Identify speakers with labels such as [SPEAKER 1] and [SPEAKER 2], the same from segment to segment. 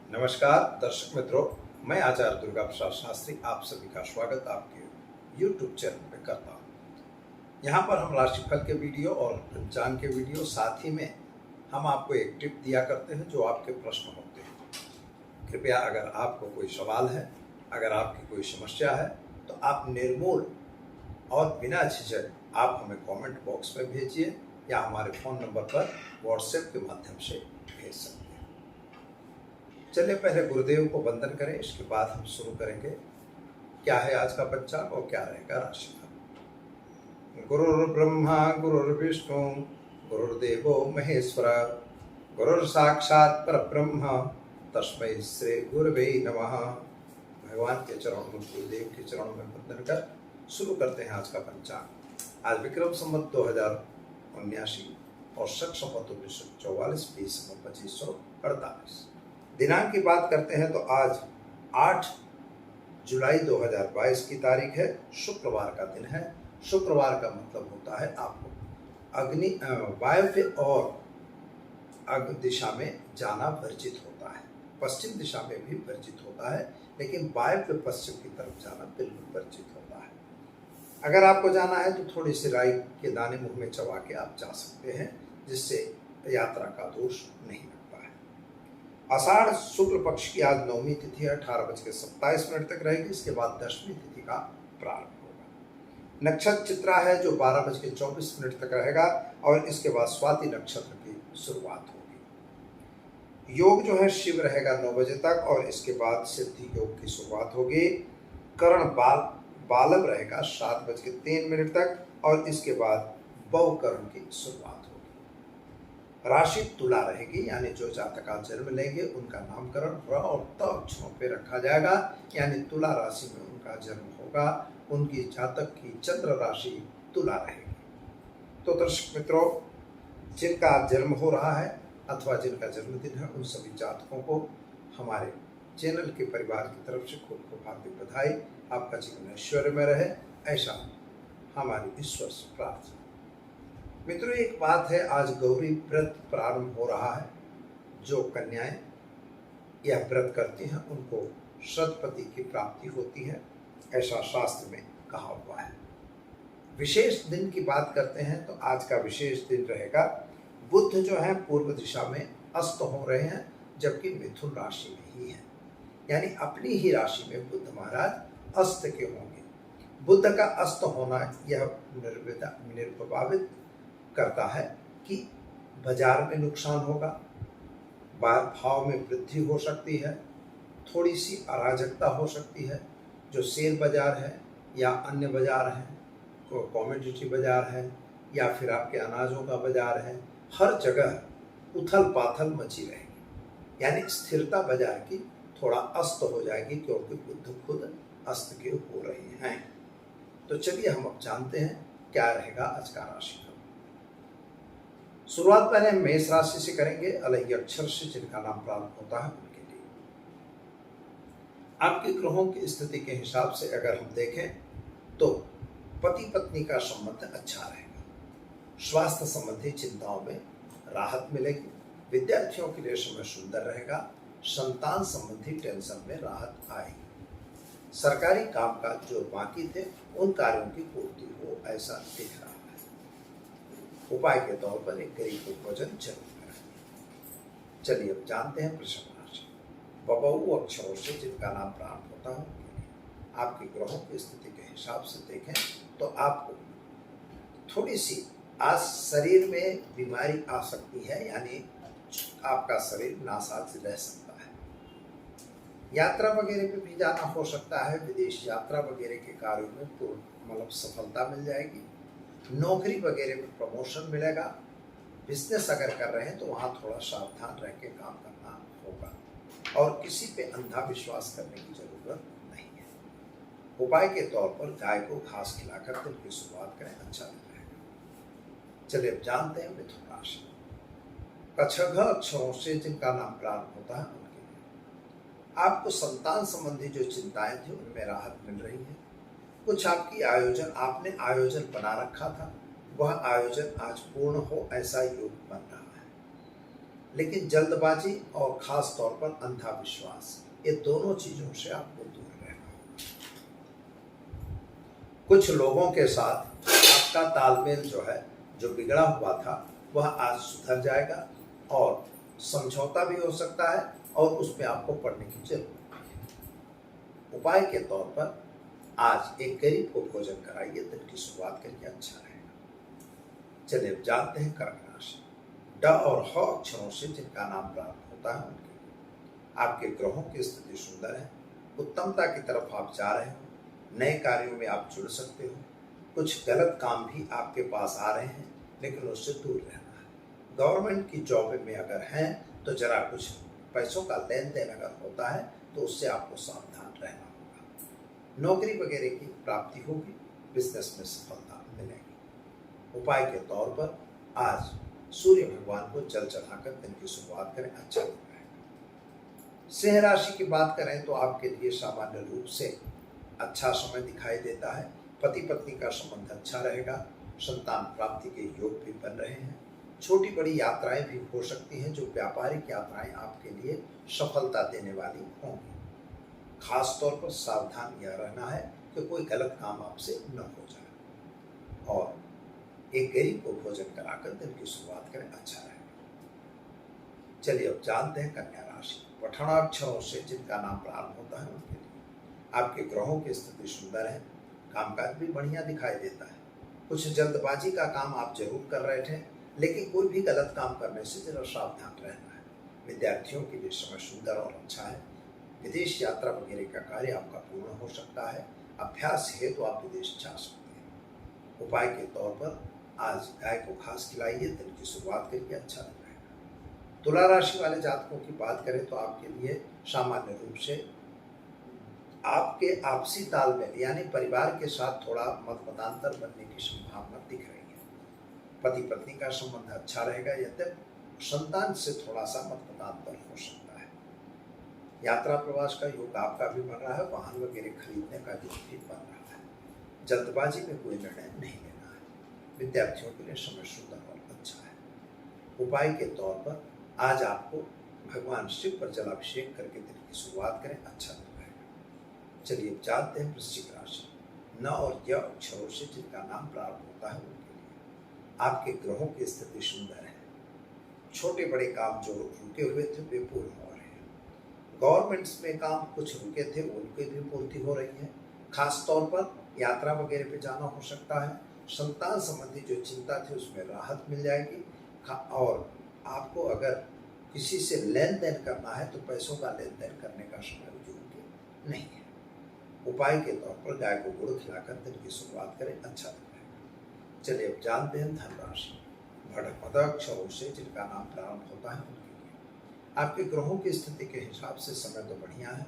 [SPEAKER 1] नमस्कार दर्शक मित्रों, मैं आचार्य दुर्गा प्रसाद शास्त्री आप सभी का स्वागत आपके YouTube चैनल पे करता हूँ। यहाँ पर हम राशिफल के वीडियो और पंचांग के वीडियो, साथ ही में हम आपको एक टिप दिया करते हैं जो आपके प्रश्न होते हैं। कृपया अगर आपको कोई सवाल है, अगर आपकी कोई समस्या है, तो आप निर्मूल और बिना झिझक आप हमें कमेंट बॉक्स में भेजिए या हमारे फ़ोन नंबर पर व्हाट्सएप के माध्यम से भेज सकते हैं। चलिए पहले गुरुदेव को वंदन करें, इसके बाद हम शुरू करेंगे क्या है आज का पंचांग और क्या रहेगा राशिफल। गुरुर्ब्रह्मा गुरुर्विष्णु गुरुर्देवो महेश्वर गुरुर्साक्षात् परब्रह्म तस्मै श्री गुरुवे नमः। भगवान के चरणों में, गुरुदेव के चरणों में वंदन कर शुरू करते हैं आज का पंचांग। आज विक्रम संवत 2079 और शक संवत 1944 20 2548 दिनांक की बात करते हैं तो आज 8 जुलाई 2022 की तारीख है, शुक्रवार का दिन है। शुक्रवार का मतलब होता है आपको वायव्य और अग्नि दिशा में जाना वर्जित होता है। पश्चिम दिशा में भी वर्जित होता है, लेकिन वायव्य पश्चिम की तरफ जाना बिल्कुल वर्जित होता है। अगर आपको जाना है तो थोड़ी सी राई के दाने मुंह में चबा के आप जा सकते हैं, जिससे यात्रा का दोष नहीं लगता है। आषाढ़ शुक्ल पक्ष की आज नवमी तिथि 18:27 तक रहेगी। इसके बाद 10वीं तिथि का प्रारंभ होगा। नक्षत्र चित्रा है जो 12:24 तक रहेगा और इसके बाद स्वाति नक्षत्र की शुरुआत होगी। योग जो है शिव रहेगा 9 बजे तक और इसके बाद सिद्धि योग की शुरुआत होगी। करण बालव रहेगा 7:03 तक और इसके बाद बव करण की शुरुआत होगी। राशि तुला रहेगी, यानी जो जातक आज जन्म लेंगे उनका नामकरण र और त अक्षरों पे रखा जाएगा, यानी तुला राशि में उनका जन्म होगा। उनकी जातक की चंद्र राशि तुला रहेगी। तो दर्शक मित्रों, जिनका आज जन्म हो रहा है अथवा जिनका जन्मदिन है, उन सभी जातकों को हमारे चैनल के परिवार की तरफ से खूब खूब हार्दिक बधाई। आपका जीवन ऐश्वर्य में रहे, ऐसा हमारी ईश्वर से प्रार्थना। मित्रों, एक बात है, आज गौरी व्रत प्रारंभ हो रहा है। जो कन्याएं यह व्रत करती हैं उनको सतपति की प्राप्ति होती है, ऐसा शास्त्र में कहा हुआ है। विशेष दिन की बात करते हैं तो आज का विशेष दिन रहेगा, बुध जो है पूर्व दिशा में अस्त हो रहे हैं, जबकि मिथुन राशि में ही है, यानी अपनी ही राशि में बुध महाराज अस्त के होंगे। बुध का अस्त होना यह निर्प्रभावित करता है कि बाजार में नुकसान होगा, भाव में वृद्धि हो सकती है, थोड़ी सी अराजकता हो सकती है। जो शेयर बाजार है या अन्य बाजार हैं, कॉमोडिटी बाजार है या फिर आपके अनाजों का बाजार है, हर जगह उथल पाथल मची रहेगी, यानी स्थिरता बाजार की थोड़ा अस्त हो जाएगी, क्योंकि बुध खुद अस्त के हो रहे हैं। तो चलिए हम अब जानते हैं क्या रहेगा आज का राशि। शुरुआत पहले हम मेष राशि से करेंगे, अलग अक्षर से जिनका नाम प्रारंभ होता है उनके लिए। आपके ग्रहों की स्थिति के हिसाब से अगर हम देखें तो पति पत्नी का संबंध अच्छा रहेगा, स्वास्थ्य संबंधी चिंताओं में राहत मिलेगी, विद्यार्थियों के लिए समय सुंदर रहेगा, संतान संबंधी टेंशन में राहत आएगी, सरकारी कामकाज जो बाकी थे उन कार्यों की पूर्ति हो ऐसा दिख रहा है। उपाय के तौर पर एक गरीब को भोजन जरूर करें। चलिए अब जानते हैं वृषभ राशि। बबऊ अक्षरों से जिनका नाम प्रारंभ होता है, आपके ग्रहों की स्थिति के हिसाब से देखें तो आपको थोड़ी सी आज शरीर में बीमारी आ सकती है, यानी आपका शरीर नासाज रह सकता है। यात्रा वगैरह पे भी जाना हो सकता है, विदेश यात्रा वगैरह के कार्यों में सफलता मिल जाएगी, नौकरी वगैरह में प्रमोशन मिलेगा। बिजनेस अगर कर रहे हैं तो वहाँ थोड़ा सावधान रह के काम करना होगा और किसी पे अंधा विश्वास करने की जरूरत नहीं है। उपाय के तौर पर गाय को घास खिलाकर दिन की शुरुआत करें, अच्छा रहेगा। चलिए अब जानते हैं मिथुन राशि। कछघ अक्षरों से जिनका नाम प्रारंभ होता है उनके लिए आपको संतान संबंधी जो चिंताएं थी उनमें राहत मिल रही है। कुछ आपने आयोजन बना रखा था, वह आयोजन आज पूर्ण हो ऐसा योग बन रहा है। लेकिन जल्दबाजी और खास तौर पर अंधविश्वास, ये दोनों चीजों से आपको दूर रहना होगा। कुछ लोगों के साथ आपका तालमेल जो है, जो बिगड़ा हुआ था, वह आज सुधर जाएगा और समझौता भी हो सकता है और उसमें आपको पढ़ने की जरूरत है। उपाय के तौर पर आज एक गरीब को भोजन कराइए, दिन की शुरुआत करिए, अच्छा रहेगा। चलिए अब जानते हैं कर्क राशि। ड और ह अक्षरों से जिनका नाम प्राप्त होता है उनके लिए आपके ग्रहों की स्थिति सुंदर है। उत्तमता की तरफ आप जा रहे हो, नए कार्यों में आप जुड़ सकते हो। कुछ गलत काम भी आपके पास आ रहे हैं, लेकिन उससे दूर रहना है। गवर्नमेंट की जॉब में अगर हैं तो जरा कुछ पैसों का लेन देन अगर होता है तो उससे आपको सावधान रहना होगा। नौकरी वगैरह की प्राप्ति होगी, बिजनेस में सफलता मिलेगी। उपाय के तौर पर आज सूर्य भगवान को जल चढ़ाकर दिन की शुरुआत करें, अच्छा रहेगा। सिंह राशि की बात करें तो आपके लिए सामान्य रूप से अच्छा समय दिखाई देता है। पति पत्नी का संबंध अच्छा रहेगा। संतान प्राप्ति के योग भी बन रहे हैं। छोटी बड़ी यात्राएं भी हो सकती हैं, जो व्यापारिक यात्राएं आपके लिए सफलता देने वाली होंगी। खास तौर पर सावधान यह रहना है कि कोई गलत काम आपसे न हो जाए। और एक गरीब को भोजन कराकर दिन की शुरुआत करें, अच्छा रहेगा। चलिए अब जानते हैं कन्या राशि। पठनाक्षरों से जिनका नाम प्रारंभ होता है उनके लिए आपके ग्रहों की स्थिति सुंदर है। कामकाज भी बढ़िया दिखाई देता है। कुछ जल्दबाजी का काम आप जरूर कर रहे थे, लेकिन कोई भी गलत काम करने से जरा सावधान रहना है। विद्यार्थियों के लिए समय सुंदर और अच्छा है। विदेश यात्रा वगैरह का कार्य आपका पूर्ण हो सकता है। अभ्यास है तो आप विदेश जा सकते हैं। उपाय के तौर पर आज गाय को घास खिलाइए, दिन की शुरुआत करिए, अच्छा रहेगा। तुला राशि वाले जातकों की बात करें तो आपके लिए सामान्य रूप से आपके आपसी तालमेल यानी परिवार के साथ थोड़ा मतमतांतर बनने की संभावना दिख रही है। पति पत्नी का संबंध अच्छा रहेगा, यद्यपि संतान से थोड़ा सा मतमतांतर हो सकता है। यात्रा प्रवास का योग आपका भी बन रहा है। वाहन वगैरह खरीदने का योग भी बन रहा है। जल्दबाजी में कोई निर्णय नहीं लेना है। विद्यार्थियों के लिए समय सुंदर और अच्छा है। उपाय के तौर पर आज आपको भगवान शिव पर जलाभिषेक करके दिन की शुरुआत करें, अच्छा रहेगा। चलिए जानते हैं वृश्चिक राशि। न और य अक्षरों से जिनका नाम प्रारंभ होता है उनके लिए आपके ग्रहों की स्थिति सुंदर है। छोटे बड़े काम जो रुके हुए थे वे पूर्ण हो रहे हैं। गवर्नमेंट्स में काम कुछ रुके थे, उनकी भी पूर्ति हो रही है। खास तौर पर यात्रा वगैरह पे जाना हो सकता है। संतान संबंधी जो चिंता थी उसमें राहत मिल जाएगी। और आपको अगर किसी से लेन देन करना है तो पैसों का लेन देन करने का समय योग्य नहीं है। उपाय के तौर पर गाय को गुड़ खिलाकर दिन की शुरुआत करें, अच्छा रहेगा। चलिए अब जानते हैं धन राशि। भड़ अक्षरों से जिनका नाम प्रारंभ होता है उनके लिए आपके ग्रहों की स्थिति के हिसाब से समय तो बढ़िया है।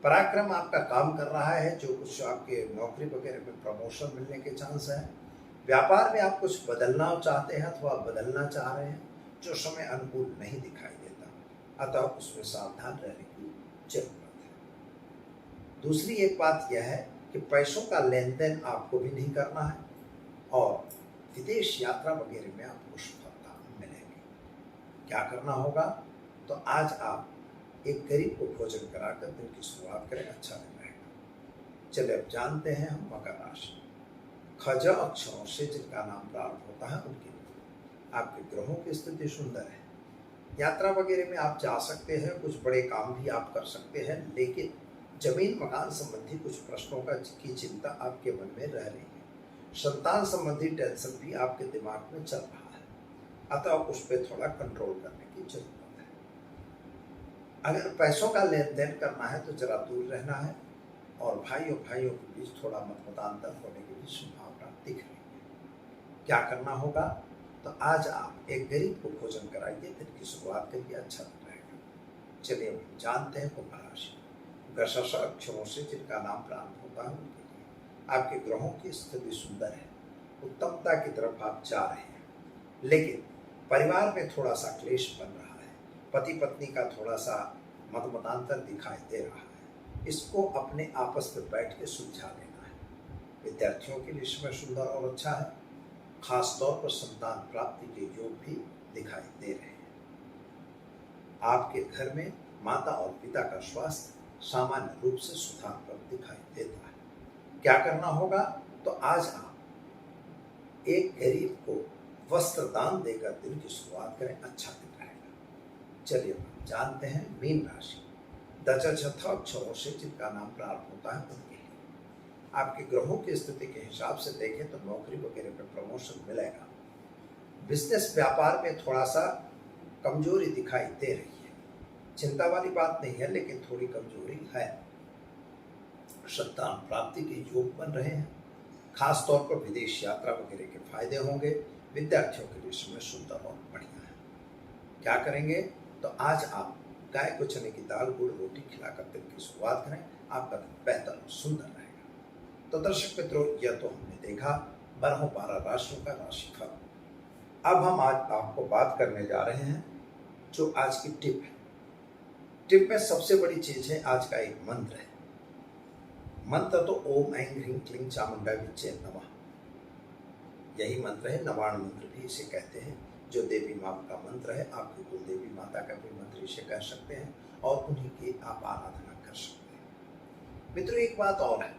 [SPEAKER 1] पराक्रम आपका काम कर रहा है। जो कुछ आपके नौकरी वगैरह में प्रमोशन मिलने के चांस है। व्यापार में आप कुछ बदलना चाहते हैं अथवा बदलना चाह रहे हैं, जो समय अनुकूल नहीं दिखाई देता, अतः उसमें सावधान रहने की जरूरत है। दूसरी एक बात यह है कि पैसों का लेन देन आपको भी नहीं करना है और विदेश यात्रा वगैरह में आपको सफलता मिलेगी। क्या करना होगा, तो आज आप एक गरीब को भोजन कराकर दिन की शुरुआत करें, अच्छा रहेगा। चलिए अब जानते हैं हम मकर राशि। खज अक्षरों से जिनका नाम प्रारंभ होता है उनके लिए आपके ग्रहों की स्थिति सुंदर है। यात्रा वगैरह में आप जा सकते हैं। कुछ बड़े काम भी आप कर सकते हैं, लेकिन जमीन मकान संबंधी कुछ प्रश्नों की चिंता आपके मन में रह रही है। संतान संबंधी टेंशन भी आपके दिमाग में चल रहा है, अतः उस पर थोड़ा कंट्रोल करने की जरूरत है। अगर पैसों का लेन देन करना है तो जरा दूर रहना है और भाइयों के बीच थोड़ा मतमतांतर होने की भी संभावना दिख रही है। क्या करना होगा, तो आज आप एक गरीब को भोजन कराइए, दिन की शुरुआत करिए, अच्छा रहेगा। चलिए हम जानते हैं कुंभ राशि। गशश अक्षरों से जिनका नाम प्रारंभ होता है उनके लिए आपके ग्रहों की स्थिति सुंदर है। उत्तमता की तरफ आप जा रहे हैं, लेकिन परिवार में थोड़ा सा क्लेश बन रहा है। पति पत्नी का थोड़ा सा मतमतांतर दिखाई दे रहा है। इसको अपने आपस में बैठ के सुलझा लेना है। विद्यार्थियों के लिए समय सुंदर और अच्छा है। खास तौर पर संतान प्राप्ति के योग भी दिखाई दे रहे हैं। आपके घर में माता और पिता का स्वास्थ्य सामान्य रूप से सुधार पर दिखाई देता है। क्या करना होगा? तो आज आप एक गरीब को वस्त्र दान देकर दिन की शुरुआत करें, अच्छा दिन रहेगा। चलिए जानते हैं मीन राशि। दशरथ अक्षरों से जिनका नाम प्रारंभ होता है उनके लिए आपके ग्रहों की स्थिति के हिसाब से देखें तो नौकरी वगैरह में प्रमोशन मिलेगा। बिजनेस व्यापार में थोड़ा सा कमजोरी दिखाई दे रही है। चिंता वाली बात नहीं है, लेकिन थोड़ी कमजोरी है। संतान प्राप्ति के योग बन रहे हैं। खास तौर पर विदेश यात्रा वगैरह के फायदे होंगे। विद्यार्थियों के लिए समय सुंदर और बढ़िया है। क्या करेंगे? तो आज आप गाय को चने की दाल गुड़ रोटी खिलाकर दिन की शुरुआत करें, आपका दिन बेहतर और सुंदर रहेगा। तो दर्शक मित्रों, यह तो हमने देखा 12 राशियों का राशिफल। अब हम आज आपको बात करने जा रहे हैं जो आज की टिप है। टिप में सबसे बड़ी चीज है आज का एक मंत्र है। मंत्र तो ओम ऐं ह्रीं क्लीं चामुंडा विच्चे नमः, यही मंत्र है। नवाण मंत्र भी इसे कहते हैं, जो देवी माँ का मंत्र है। आपकी कुल देवी माता का भी मंत्र इसे कह सकते हैं और उन्हीं की आप आराधना कर सकते हैं। मित्रों, एक बात और है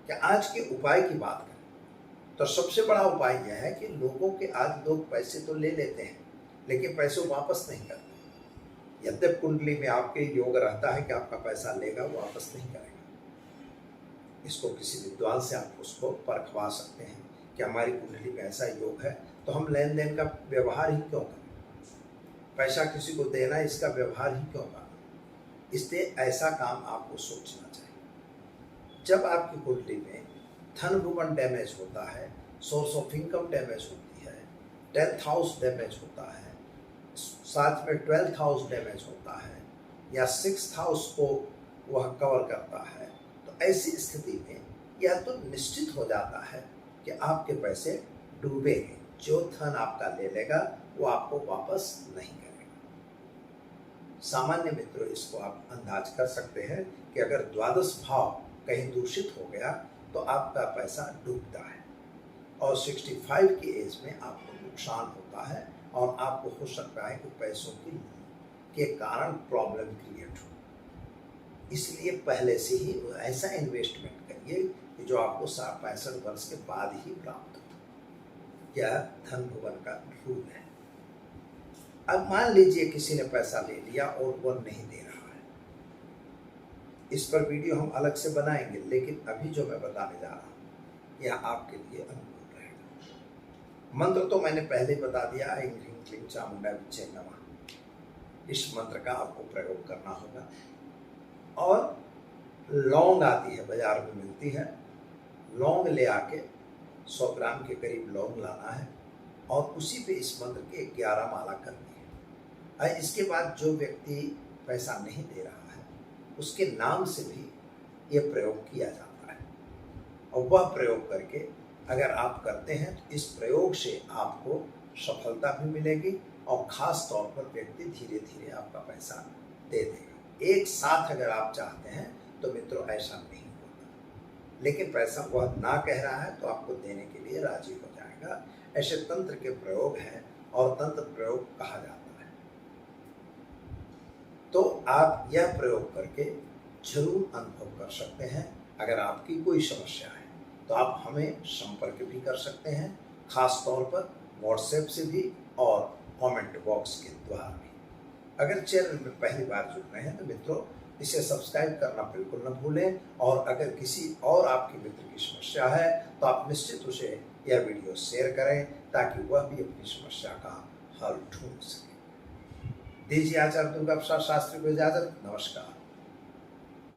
[SPEAKER 1] कि आज के उपाय की बात करें तो सबसे बड़ा उपाय यह है कि लोगों के आज लोग पैसे तो ले लेते हैं लेकिन पैसे वापस नहीं करते। यद्यप कुंडली में आपके योग रहता है कि आपका पैसा लेगा, वापस नहीं करेगा। इसको किसी विद्वान से आप उसको परखवा सकते हैं कि हमारी कुंडली में ऐसा योग है, तो हम लेन देन का व्यवहार ही क्यों करें? पैसा किसी को देना, इसका व्यवहार ही क्यों करना? इसलिए ऐसा काम आपको सोचना चाहिए। जब आपकी कुंडली में धन भुवन डैमेज होता है, सोर्स ऑफ इनकम डैमेज होती है, 10th हाउस डैमेज होता है, साथ में 12th हाउस डैमेज होता है या 6th हाउस को वह कवर करता है, तो ऐसी स्थिति में यह तो निश्चित हो जाता है कि आपके पैसे डूबेंगे। जो धन आपका ले लेगा वो आपको वापस नहीं करेगा। सामान्य मित्रों, इसको आप अंदाज कर सकते हैं कि अगर द्वादश भाव कहीं दूषित हो गया तो आपका पैसा डूबता है और 65 की एज में आपको नुकसान होता है और आपको हो सकता है कि पैसों के कारण प्रॉब्लम क्रिएट हो। इसलिए पहले से ही ऐसा इन्वेस्टमेंट करिए कि जो आपको 65 वर्ष के बाद ही प्राप्त हो। यह धन भुवन का रूल है। अब मान लीजिए किसी ने पैसा ले लिया और वो नहीं दे रहा है। इस पर वीडियो हम अलग से बनाएंगे, लेकिन अभी जो मैं बताने जा रहा हूँ यह आपके लिए अनुकूल रहेगा। मंत्र तो मैंने पहले ही बता दिया, ऐं ह्रीं क्लीं चामुंडा विच्चे नमः। इस मंत्र का आपको प्रयोग करना होगा। और लौंग आती है, बाजार में मिलती है, लौंग ले आके 100 ग्राम के करीब लौंग लाना है और उसी पे इस मंत्र के 11 माला करनी है। और इसके बाद जो व्यक्ति पैसा नहीं दे रहा है उसके नाम से भी ये प्रयोग किया जाता है। और वह प्रयोग करके अगर आप करते हैं तो इस प्रयोग से आपको सफलता भी मिलेगी और ख़ास तौर पर व्यक्ति धीरे धीरे आपका पैसा दे देगा। एक साथ अगर आप चाहते हैं तो मित्रों ऐसा नहीं होता, लेकिन पैसा वह ना कह रहा है तो आपको देने के लिए राजी हो जाएगा। ऐसे तंत्र के प्रयोग हैं और तंत्र प्रयोग कहा जाता है। तो आप यह प्रयोग करके जरूर अनुभव कर सकते हैं। अगर आपकी कोई समस्या है तो आप हमें संपर्क भी कर सकते हैं, खास तौर पर व्हाट्सएप से भी और कमेंट बॉक्स के द्वारा भी। अगर चैनल में पहली बार जुड़ रहे हैं तो मित्रों इसे सब्सक्राइब करना बिल्कुल न भूलें। और अगर किसी और आपके मित्र की समस्या है तो आप निश्चित उसे यह वीडियो शेयर करें ताकि वह भी अपनी समस्या का हल ढूंढ सके। दीजिए आचार्य दुर्गा प्रसाद शास्त्री को इजाजत। नमस्कार।